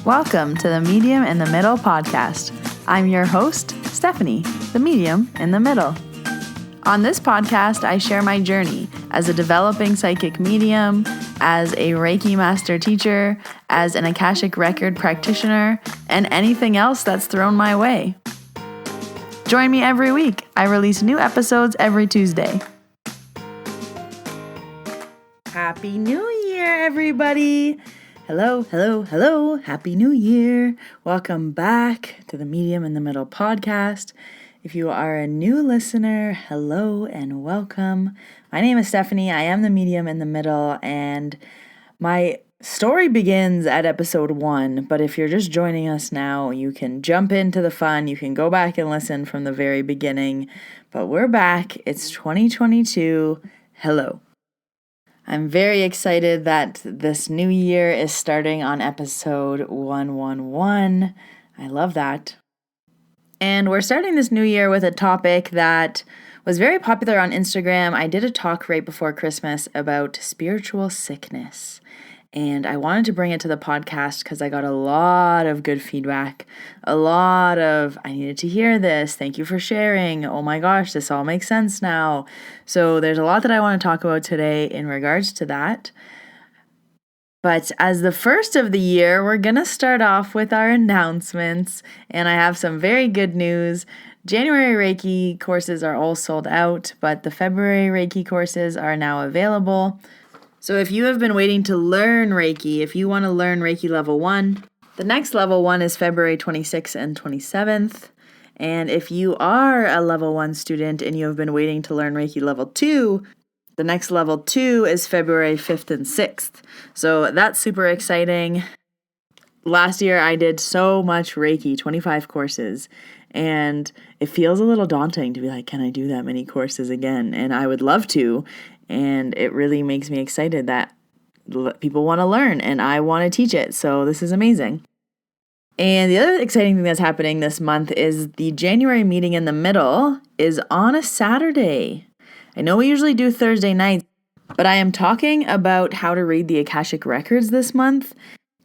Welcome to the Medium in the Middle podcast. I'm your host, Stephanie, the Medium in the Middle. On this podcast, I share my journey as a developing psychic medium, as a Reiki master teacher, as an Akashic Record practitioner, and anything else that's thrown my way. Join me every week. I release new episodes every Tuesday. Happy New Year, everybody! Hello. Happy New Year. Welcome back to the Medium in the Middle podcast. If you are a new listener, hello and welcome. My name is Stephanie. I am the Medium in the Middle, and my story begins at episode 1, but if you're just joining us now, you can jump into the fun. You can go back and listen from the very beginning, but we're back. It's 2022. Hello. I'm very excited that this new year is starting on episode 111. I love that. And we're starting this new year with a topic that was very popular on Instagram. I did a talk right before Christmas about spiritual sickness. And I wanted to bring it to the podcast because I got a lot of good feedback. A lot of, I needed to hear this. Thank you for sharing. Oh my gosh, this all makes sense now. So there's a lot that I want to talk about today in regards to that. But as the first of the year, we're going to start off with our announcements. And I have some very good news. January Reiki courses are all sold out, but the February Reiki courses are now available. So if you have been waiting to learn Reiki, if you want to learn Reiki level 1, the next level 1 is February 26th and 27th. And if you are a level 1 student and you have been waiting to learn Reiki level 2, the next level 2 is February 5th and 6th. So that's super exciting. Last year I did so much Reiki, 25 courses, and it feels a little daunting to be like, can I do that many courses again? And I would love to. And it really makes me excited that people want to learn and I want to teach it. So this is amazing. And the other exciting thing that's happening this month is the January meeting in the middle is on a Saturday. I know we usually do Thursday nights, but I am talking about how to read the Akashic Records this month.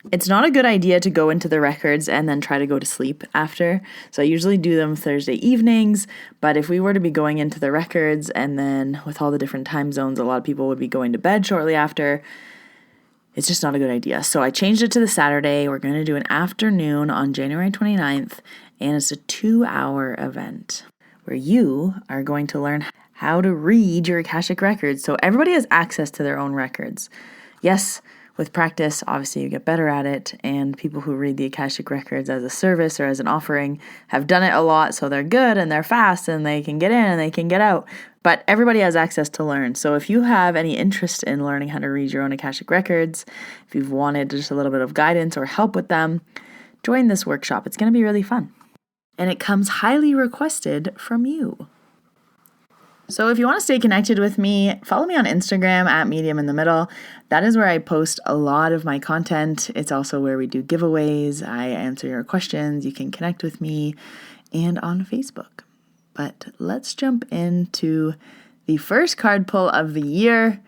It's not a good idea to go into the records and then try to go to sleep after. So I usually do them Thursday evenings, but if we were to be going into the records and then with all the different time zones, a lot of people would be going to bed shortly after. It's just not a good idea. So I changed it to the Saturday. We're going to do an afternoon on January 29th, and it's a 2-hour event where you are going to learn how to read your Akashic Records. So everybody has access to their own records. Yes, with practice, obviously you get better at it, and people who read the Akashic Records as a service or as an offering have done it a lot, so they're good and they're fast and they can get in and they can get out. But everybody has access to learn. So if you have any interest in learning how to read your own Akashic Records, if you've wanted just a little bit of guidance or help with them, join this workshop. It's going to be really fun. And it comes highly requested from you. So if you want to stay connected with me, follow me on Instagram at Medium in the Middle. That is where I post a lot of my content. It's also where we do giveaways. I answer your questions. You can connect with me, and on Facebook. But let's jump into the first card pull of the year.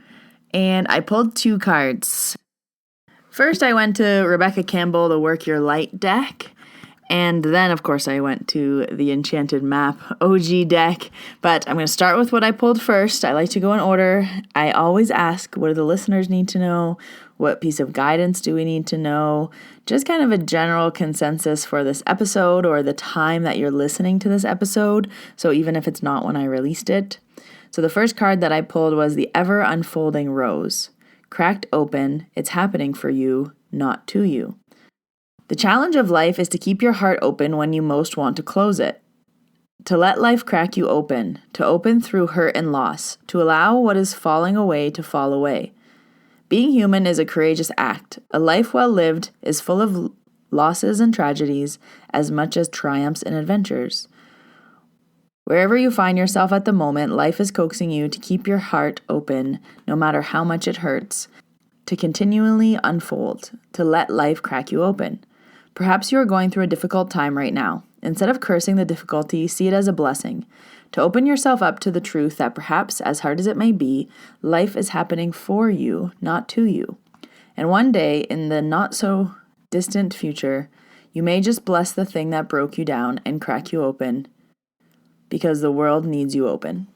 And I pulled 2 cards. First, I went to Rebecca Campbell, the Work Your Light deck. And then, of course, I went to the Enchanted Map OG deck. But I'm going to start with what I pulled first. I like to go in order. I always ask, what do the listeners need to know? What piece of guidance do we need to know? Just kind of a general consensus for this episode or the time that you're listening to this episode. So even if it's not when I released it. So the first card that I pulled was the Ever Unfolding Rose. Cracked open, it's happening for you, not to you. The challenge of life is to keep your heart open when you most want to close it. To let life crack you open, to open through hurt and loss, to allow what is falling away to fall away. Being human is a courageous act. A life well lived is full of losses and tragedies as much as triumphs and adventures. Wherever you find yourself at the moment, life is coaxing you to keep your heart open, no matter how much it hurts, to continually unfold, to let life crack you open. Perhaps you are going through a difficult time right now. Instead of cursing the difficulty, see it as a blessing. To open yourself up to the truth that perhaps, as hard as it may be, life is happening for you, not to you. And one day, in the not so distant future, you may just bless the thing that broke you down and crack you open, because the world needs you open.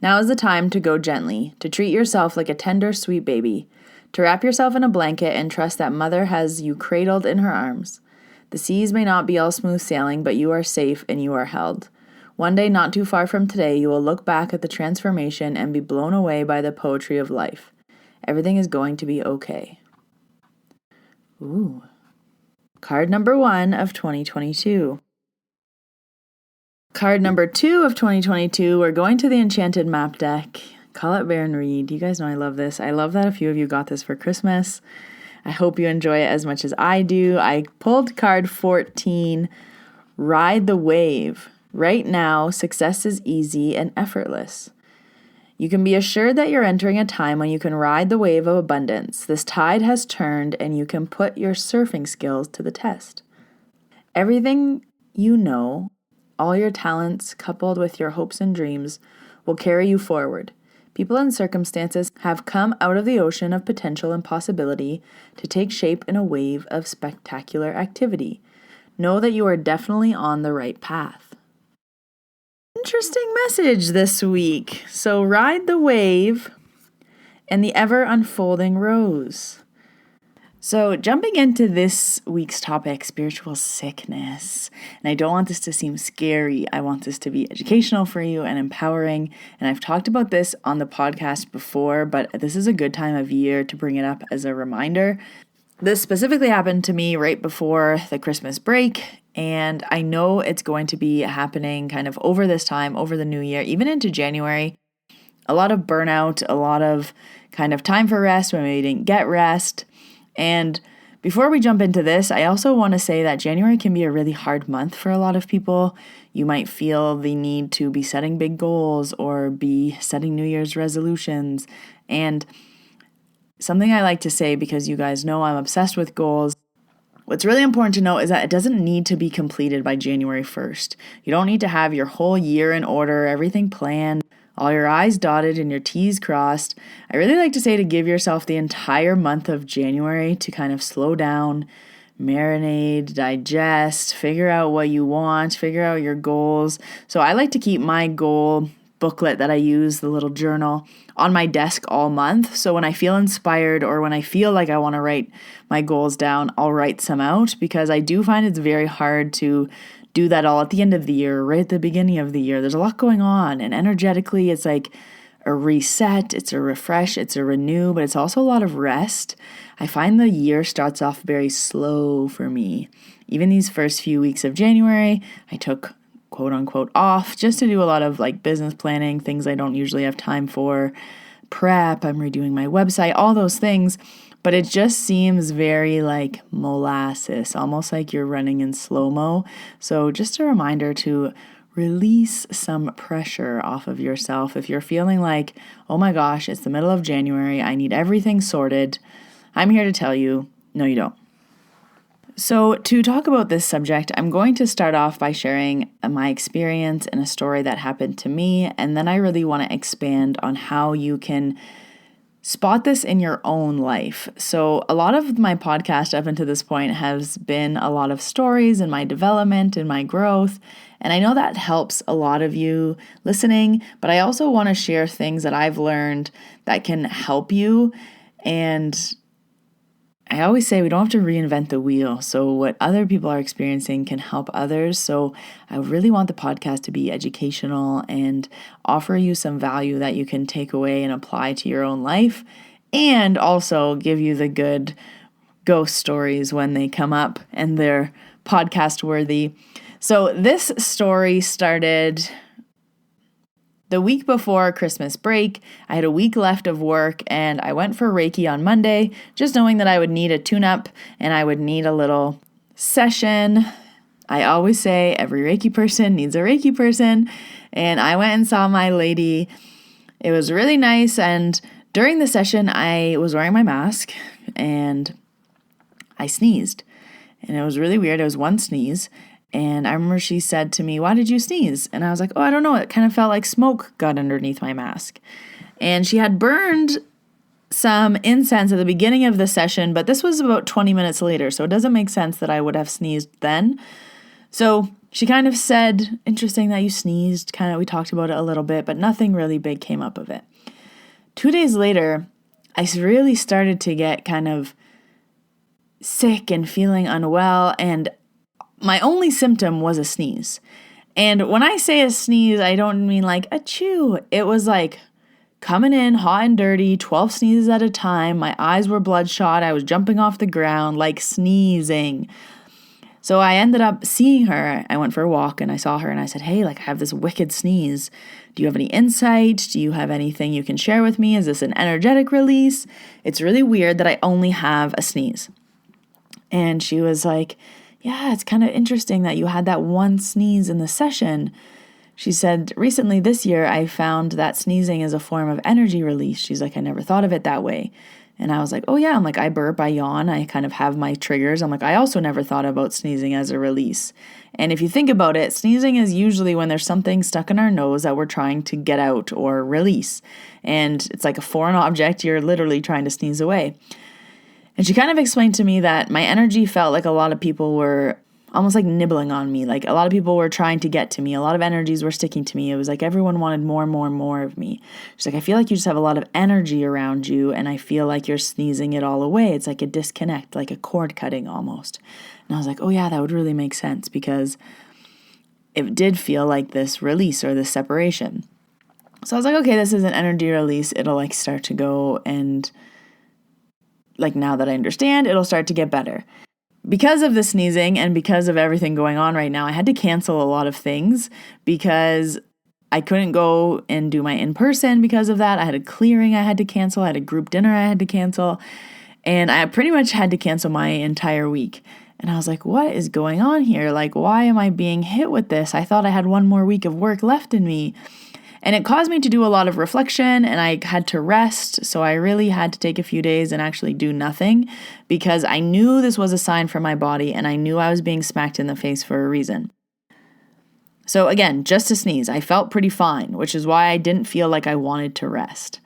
Now is the time to go gently, to treat yourself like a tender, sweet baby, to wrap yourself in a blanket and trust that Mother has you cradled in her arms. The seas may not be all smooth sailing, but you are safe and you are held. One day not too far from today, you will look back at the transformation and be blown away by the poetry of life. Everything is going to be okay. Ooh. Card number 1 of 2022. Card number 2 of 2022, we're going to the Enchanted Map deck. Call it Bear and Read. You guys know I love this. I love that a few of you got this for Christmas. I hope you enjoy it as much as I do. I pulled card 14, Ride the Wave. Right now, success is easy and effortless. You can be assured that you're entering a time when you can ride the wave of abundance. This tide has turned and you can put your surfing skills to the test. Everything you know, all your talents coupled with your hopes and dreams will carry you forward. People and circumstances have come out of the ocean of potential and possibility to take shape in a wave of spectacular activity. Know that you are definitely on the right path. Interesting message this week. So ride the wave and the ever unfolding rose. So jumping into this week's topic, spiritual sickness, and I don't want this to seem scary. I want this to be educational for you and empowering. And I've talked about this on the podcast before, but this is a good time of year to bring it up as a reminder. This specifically happened to me right before the Christmas break, and I know it's going to be happening kind of over this time, over the new year, even into January. A lot of burnout, a lot of kind of time for rest when we didn't get rest. And before we jump into this, I also want to say that January can be a really hard month for a lot of people. You might feel the need to be setting big goals or be setting New Year's resolutions. And something I like to say, because you guys know I'm obsessed with goals, what's really important to know is that it doesn't need to be completed by January 1st. You don't need to have your whole year in order, everything planned, all your I's dotted and your T's crossed. I really like to say to give yourself the entire month of January to kind of slow down, marinate, digest, figure out what you want, figure out your goals. So I like to keep my goal booklet that I use, the little journal, on my desk all month. So when I feel inspired or when I feel like I want to write my goals down, I'll write some out, because I do find it's very hard to do that all at the end of the year, right at the beginning of the year. There's a lot going on, and energetically it's like a reset, it's a refresh, it's a renew, but it's also a lot of rest. I find the year starts off very slow for me. Even these first few weeks of January, I took quote unquote off just to do a lot of like business planning, things I don't usually have time for, prep, I'm redoing my website, all those things. But it just seems very like molasses, almost like you're running in slow-mo. So just a reminder to release some pressure off of yourself. If you're feeling like, oh my gosh, it's the middle of January, I need everything sorted, I'm here to tell you, no, you don't. So to talk about this subject, I'm going to start off by sharing my experience and a story that happened to me. And then I really want to expand on how you can spot this in your own life. So a lot of my podcast up until this point has been a lot of stories and my development and my growth. And I know that helps a lot of you listening, but I also want to share things that I've learned that can help you. And I always say we don't have to reinvent the wheel. So what other people are experiencing can help others. So I really want the podcast to be educational and offer you some value that you can take away and apply to your own life, and also give you the good ghost stories when they come up and they're podcast worthy. So this story started the week before Christmas break. I had a week left of work and I went for Reiki on Monday, just knowing that I would need a tune-up and I would need a little session. I always say every Reiki person needs a Reiki person. And I went and saw my lady. It was really nice. And during the session, I was wearing my mask and I sneezed. And it was really weird. It was one sneeze. And I remember she said to me, "Why did you sneeze?" And I was like, "Oh, I don't know. It kind of felt like smoke got underneath my mask." And she had burned some incense at the beginning of the session, but this was about 20 minutes later, so it doesn't make sense that I would have sneezed then. So she kind of said, interesting that you sneezed, we talked about it a little bit, but nothing really big came up of it. 2 days later, I really started to get kind of sick and feeling unwell, and my only symptom was a sneeze. And when I say a sneeze, I don't mean like achoo. It was like coming in hot and dirty, 12 sneezes at a time. My eyes were bloodshot. I was jumping off the ground, like sneezing. So I ended up seeing her. I went for a walk and I saw her and I said, hey, like I have this wicked sneeze. Do you have any insight? Do you have anything you can share with me? Is this an energetic release? It's really weird that I only have a sneeze. And she was like, yeah, it's kind of interesting that you had that one sneeze in the session. She said, recently this year, I found that sneezing is a form of energy release. She's like, I never thought of it that way. And I was like, oh yeah, I'm like, I burp, I yawn, I kind of have my triggers. I'm like, I also never thought about sneezing as a release. And if you think about it, sneezing is usually when there's something stuck in our nose that we're trying to get out or release. And it's like a foreign object you're literally trying to sneeze away. And she kind of explained to me that my energy felt like a lot of people were almost like nibbling on me. Like a lot of people were trying to get to me. A lot of energies were sticking to me. It was like everyone wanted more and more and more of me. She's like, I feel like you just have a lot of energy around you and I feel like you're sneezing it all away. It's like a disconnect, like a cord cutting almost. And I was like, oh yeah, that would really make sense because it did feel like this release or this separation. So I was like, okay, this is an energy release. It'll like start to go and like now that I understand, it'll start to get better. Because of the sneezing and because of everything going on right now, I had to cancel a lot of things because I couldn't go and do my in-person because of that. I had a clearing I had to cancel. I had a group dinner I had to cancel. And I pretty much had to cancel my entire week. And I was like, what is going on here? Like, why am I being hit with this? I thought I had one more week of work left in me. And it caused me to do a lot of reflection and I had to rest. So I really had to take a few days and actually do nothing because I knew this was a sign from my body and I knew I was being smacked in the face for a reason. So again, just a sneeze. I felt pretty fine, which is why I didn't feel like I wanted to rest.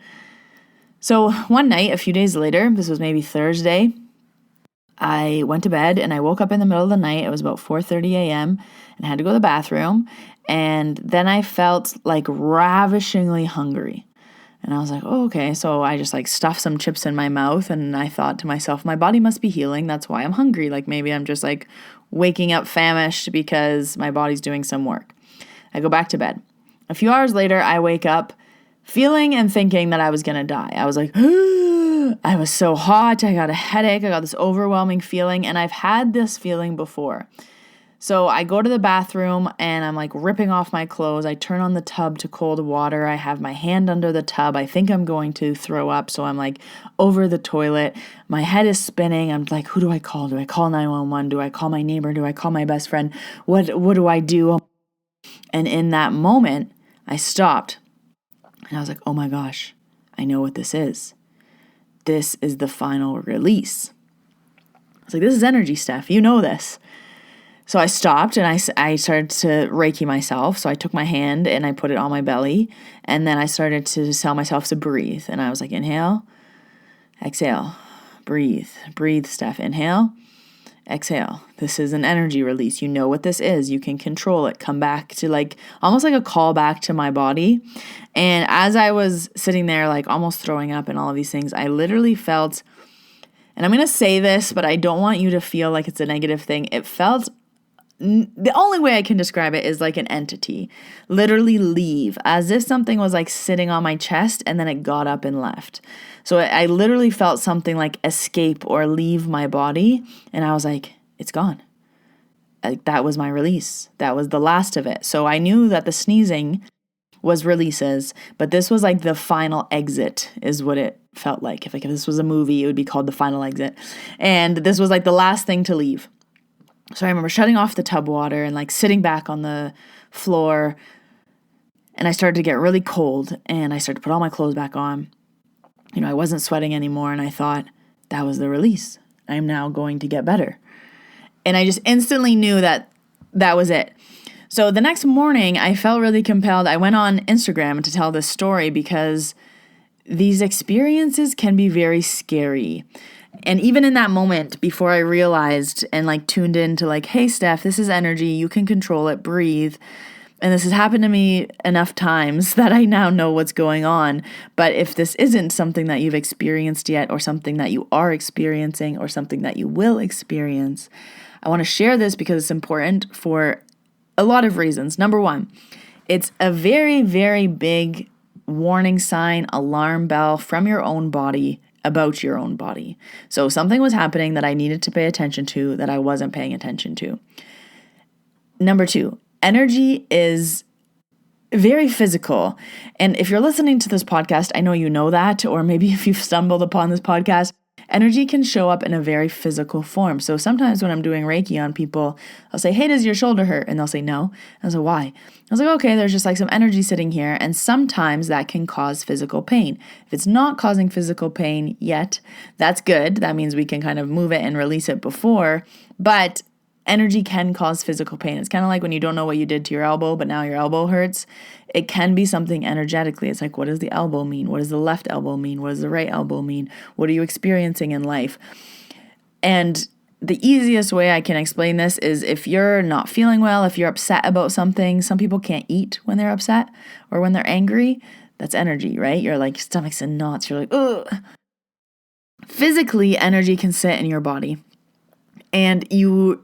So one night, a few days later, this was maybe Thursday, I went to bed and I woke up in the middle of the night. It was about 4:30 a.m. and I had to go to the bathroom. And then I felt like ravishingly hungry. And I was like, oh, okay. So I just like stuffed some chips in my mouth and I thought to myself, my body must be healing. That's why I'm hungry. Like maybe I'm just like waking up famished because my body's doing some work. I go back to bed. A few hours later, I wake up feeling and thinking that I was going to die. I was like, I was so hot. I got a headache. I got this overwhelming feeling. And I've had this feeling before. So I go to the bathroom and I'm like ripping off my clothes. I turn on the tub to cold water. I have my hand under the tub. I think I'm going to throw up. So I'm like over the toilet. My head is spinning. I'm like, who do I call? Do I call 911? Do I call my neighbor? Do I call my best friend? What do I do? And in that moment, I stopped and I was like, oh my gosh, I know what this is. This is the final release. I was like, this is energy stuff. You know this. So I stopped and I started to Reiki myself. So I took my hand and I put it on my belly. And then I started to tell myself to breathe. And I was like, inhale, exhale, breathe, Steph. Inhale, exhale. This is an energy release. You know what this is. You can control it. Come back to like, almost like a call back to my body. And as I was sitting there, like almost throwing up and all of these things, I literally felt, and I'm going to say this, but I don't want you to feel like it's a negative thing. It felt, the only way I can describe it is like an entity literally leave, as if something was like sitting on my chest and then it got up and left. So I literally felt something like escape or leave my body. And I was like, it's gone. Like that was my release. That was the last of it. So I knew that the sneezing was releases, but this was like the final exit is what it felt like. If this was a movie, it would be called The Final Exit. And this was like the last thing to leave. So I remember shutting off the tub water and like sitting back on the floor and I started to get really cold and I started to put all my clothes back on. You know, I wasn't sweating anymore and I thought that was the release. I am now going to get better. And I just instantly knew that that was it. So the next morning I felt really compelled. I went on Instagram to tell this story because these experiences can be very scary. And even in that moment, before I realized and like tuned in to like, hey, Steph, this is energy. You can control it. Breathe. And this has happened to me enough times that I now know what's going on. But if this isn't something that you've experienced yet, or something that you are experiencing, or something that you will experience, I want to share this because it's important for a lot of reasons. Number one, it's a very, very big warning sign, alarm bell from your own body about your own body. So something was happening that I needed to pay attention to that I wasn't paying attention to. Number two, energy is very physical. And if you're listening to this podcast, I know you know that, or maybe if you've stumbled upon this podcast, energy can show up in a very physical form. So sometimes when I'm doing Reiki on people, I'll say, hey, does your shoulder hurt? And they'll say, no. And I'll say, why? I was like, okay, there's just like some energy sitting here. And sometimes that can cause physical pain. If it's not causing physical pain yet, that's good. That means we can kind of move it and release it before. But energy can cause physical pain. It's kind of like when you don't know what you did to your elbow, but now your elbow hurts. It can be something energetically. It's like, what does the elbow mean? What does the left elbow mean? What does the right elbow mean? What are you experiencing in life? And the easiest way I can explain this is if you're not feeling well, if you're upset about something, some people can't eat when they're upset or when they're angry. That's energy, right? You're like, stomach's in knots. You're like, ugh. Physically, energy can sit in your body, and you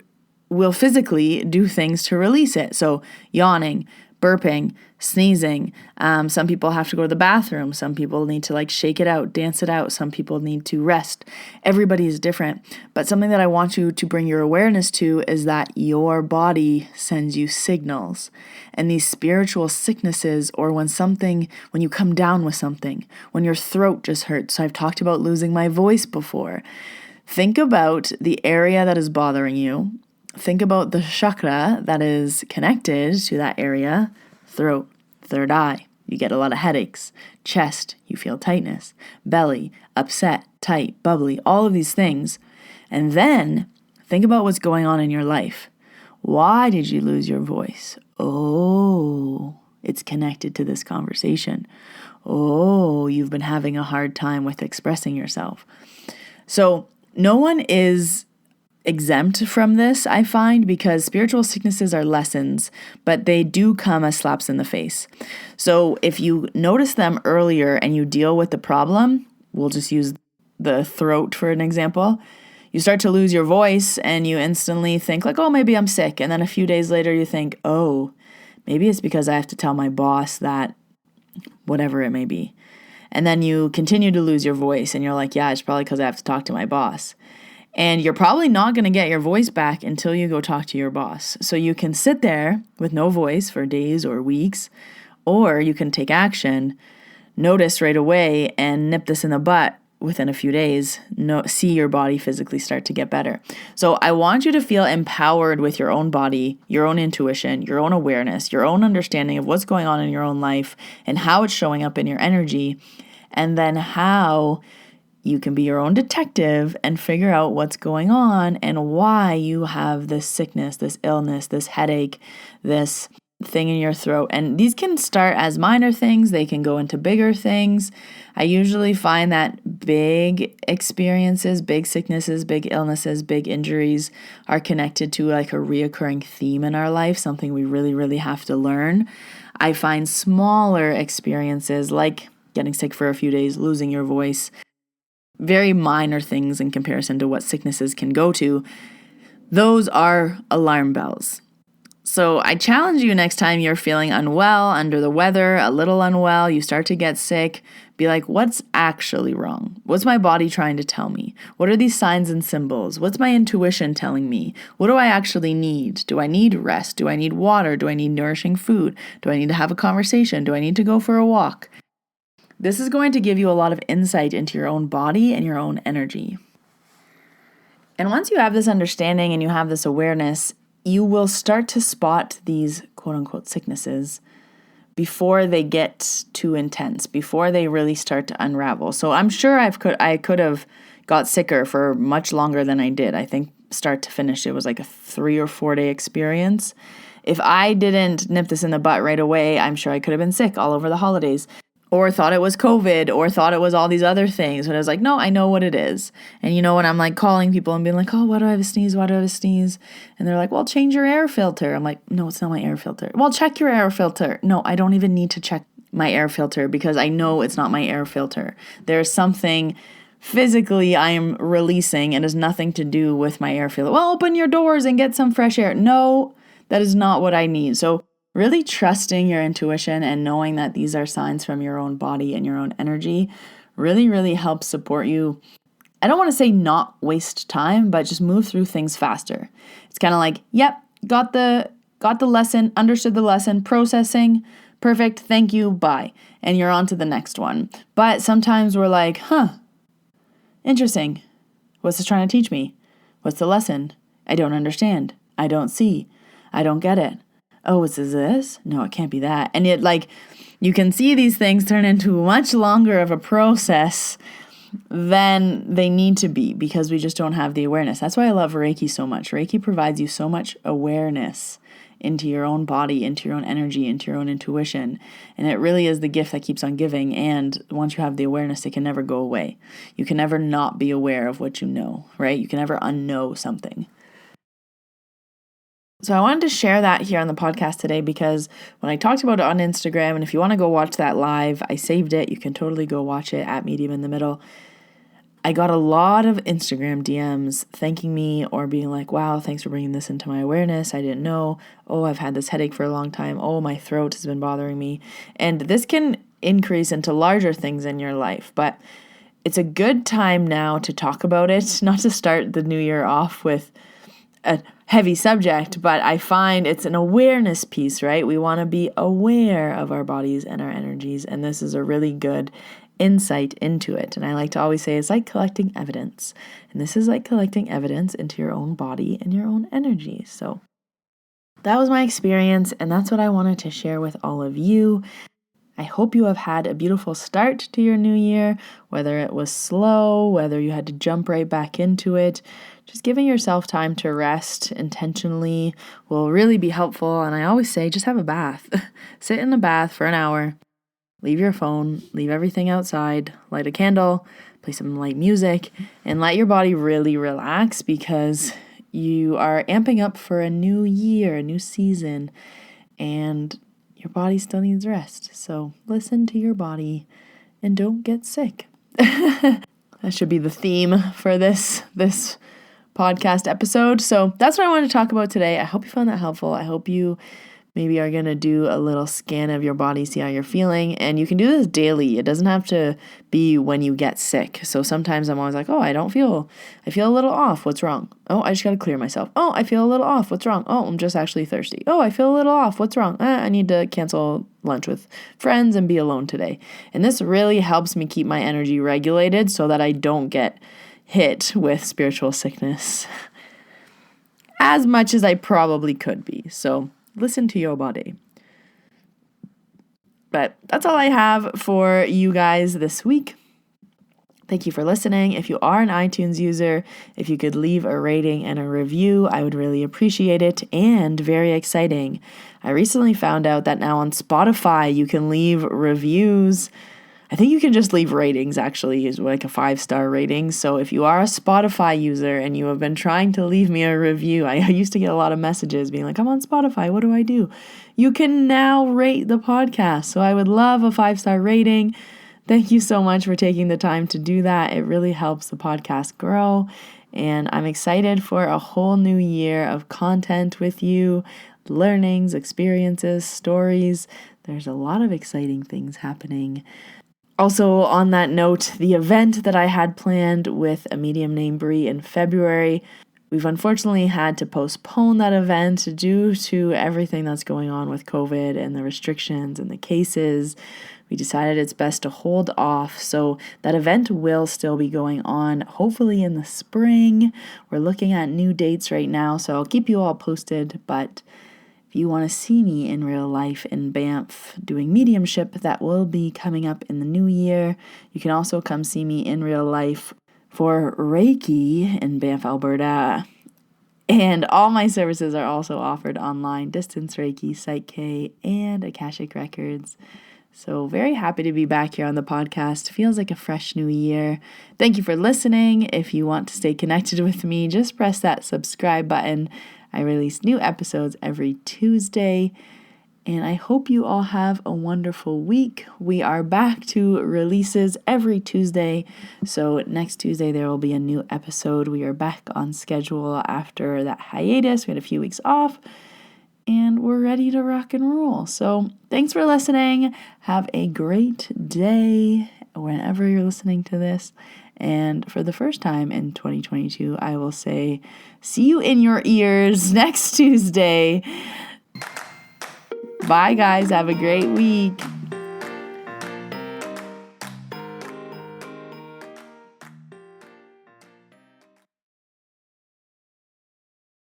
will physically do things to release it. So yawning, burping, sneezing. Some people have to go to the bathroom. Some people need to like shake it out, dance it out. Some people need to rest. Everybody is different. But something that I want you to bring your awareness to is that your body sends you signals. And these spiritual sicknesses, or when you come down with something, when your throat just hurts. So I've talked about losing my voice before. Think about the area that is bothering you. Think about the chakra that is connected to that area. Throat, third eye, you get a lot of headaches. Chest, you feel tightness. Belly, upset, tight, bubbly, all of these things. And then think about what's going on in your life. Why did you lose your voice? Oh, it's connected to this conversation. Oh, you've been having a hard time with expressing yourself. So no one is exempt from this, I find, because spiritual sicknesses are lessons, but they do come as slaps in the face. So if you notice them earlier and you deal with the problem, we'll just use the throat for an example. You start to lose your voice and you instantly think like, oh, maybe I'm sick. And then a few days later you think, oh, maybe it's because I have to tell my boss that whatever it may be. And then you continue to lose your voice and you're like, yeah, it's probably because I have to talk to my boss. And you're probably not going to get your voice back until you go talk to your boss. So you can sit there with no voice for days or weeks, or you can take action, notice right away, and nip this in the butt within a few days. See your body physically start to get better. So I want you to feel empowered with your own body, your own intuition, your own awareness, your own understanding of what's going on in your own life and how it's showing up in your energy, and then how you can be your own detective and figure out what's going on and why you have this sickness, this illness, this headache, this thing in your throat. And these can start as minor things. They can go into bigger things. I usually find that big experiences, big sicknesses, big illnesses, big injuries are connected to like a reoccurring theme in our life, something we really, really have to learn. I find smaller experiences like getting sick for a few days, losing your voice, very minor things in comparison to what sicknesses can go to. Those are alarm bells. So I challenge you next time you're feeling unwell, under the weather, a little unwell, you start to get sick, be like, what's actually wrong? What's my body trying to tell me? What are these signs and symbols? What's my intuition telling me? What do I actually need? Do I need rest? Do I need water? Do I need nourishing food? Do I need to have a conversation? Do I need to go for a walk? This is going to give you a lot of insight into your own body and your own energy. And once you have this understanding and you have this awareness, you will start to spot these quote-unquote sicknesses before they get too intense, before they really start to unravel. So I'm sure I could have got sicker for much longer than I did. I think start to finish, it was like a 3 or 4 day experience. If I didn't nip this in the butt right away, I'm sure I could have been sick all over the holidays. or thought it was COVID, or thought it was all these other things. But I was like, no, I know what it is. And when I'm like calling people and being like, oh, why do I have a sneeze? Why do I have a sneeze? And they're like, well, change your air filter. I'm like, no, it's not my air filter. Well, check your air filter. No, I don't even need to check my air filter because I know it's not my air filter. There's something physically I am releasing and has nothing to do with my air filter. Well, open your doors and get some fresh air. No, that is not what I need. So really trusting your intuition and knowing that these are signs from your own body and your own energy really, really helps support you. I don't want to say not waste time, but just move through things faster. It's kind of like, yep, got the lesson, understood the lesson, processing, perfect, thank you, bye. And you're on to the next one. But sometimes we're like, interesting. What's this trying to teach me? What's the lesson? I don't understand. I don't see. I don't get it. Oh, is this? No, it can't be that. And yet, you can see these things turn into much longer of a process than they need to be because we just don't have the awareness. That's why I love Reiki so much. Reiki provides you so much awareness into your own body, into your own energy, into your own intuition. And it really is the gift that keeps on giving. And once you have the awareness, it can never go away. You can never not be aware of what you know, right? You can never unknow something. So I wanted to share that here on the podcast today because when I talked about it on Instagram, and if you want to go watch that live, I saved it. You can totally go watch it at Medium in the Middle. I got a lot of Instagram DMs thanking me or being like, wow, thanks for bringing this into my awareness. I didn't know. Oh, I've had this headache for a long time. Oh, my throat has been bothering me. And this can increase into larger things in your life. But it's a good time now to talk about it, not to start the new year off with a heavy subject, but I find it's an awareness piece, right? We want to be aware of our bodies and our energies, and this is a really good insight into it. And I like to always say it's like collecting evidence, and this is like collecting evidence into your own body and your own energy. So that was my experience, and that's what I wanted to share with all of you. I hope you have had a beautiful start to your new year, whether it was slow, whether you had to jump right back into it. Just giving yourself time to rest intentionally will really be helpful. And I always say, just have a bath. Sit in a bath for an hour. Leave your phone, leave everything outside, light a candle, play some light music, and let your body really relax because you are amping up for a new year, a new season, and your body still needs rest. So listen to your body and don't get sick. That should be the theme for this podcast episode. So that's what I wanted to talk about today. I hope you found that helpful. I hope you maybe are going to do a little scan of your body, see how you're feeling. And you can do this daily. It doesn't have to be when you get sick. So sometimes I'm always like, oh, I feel a little off. What's wrong? Oh, I just got to clear myself. Oh, I feel a little off. What's wrong? Oh, I'm just actually thirsty. Oh, I feel a little off. What's wrong? I need to cancel lunch with friends and be alone today. And this really helps me keep my energy regulated so that I don't get hit with spiritual sickness as much as I probably could be. So listen to your body. But that's all I have for you guys this week. Thank you for listening. If you are an iTunes user, if you could leave a rating and a review, I would really appreciate it. And very exciting, I recently found out that now on Spotify, you can leave reviews. I think you can just leave ratings, actually, is like a 5-star rating. So if you are a Spotify user and you have been trying to leave me a review, I used to get a lot of messages being like, I'm on Spotify, what do I do? You can now rate the podcast. So I would love a 5-star rating. Thank you so much for taking the time to do that. It really helps the podcast grow. And I'm excited for a whole new year of content with you, learnings, experiences, stories. There's a lot of exciting things happening. Also, on that note, the event that I had planned with a medium named Bree in February, we've unfortunately had to postpone that event due to everything that's going on with COVID and the restrictions and the cases. We decided it's best to hold off, so that event will still be going on, hopefully in the spring. We're looking at new dates right now, so I'll keep you all posted, but if you want to see me in real life in Banff doing mediumship, that will be coming up in the new year. You can also come see me in real life for Reiki in Banff, Alberta. And all my services are also offered online: distance Reiki, PSYCH-K, and Akashic Records. So very happy to be back here on the podcast. Feels like a fresh new year. Thank you for listening. If you want to stay connected with me, just press that subscribe button. I release new episodes every Tuesday. And I hope you all have a wonderful week. We are back to releases every Tuesday. So next Tuesday, there will be a new episode. We are back on schedule after that hiatus. We had a few weeks off. And we're ready to rock and roll. So thanks for listening. Have a great day whenever you're listening to this. And for the first time in 2022, I will say, see you in your ears next Tuesday. Bye, guys. Have a great week.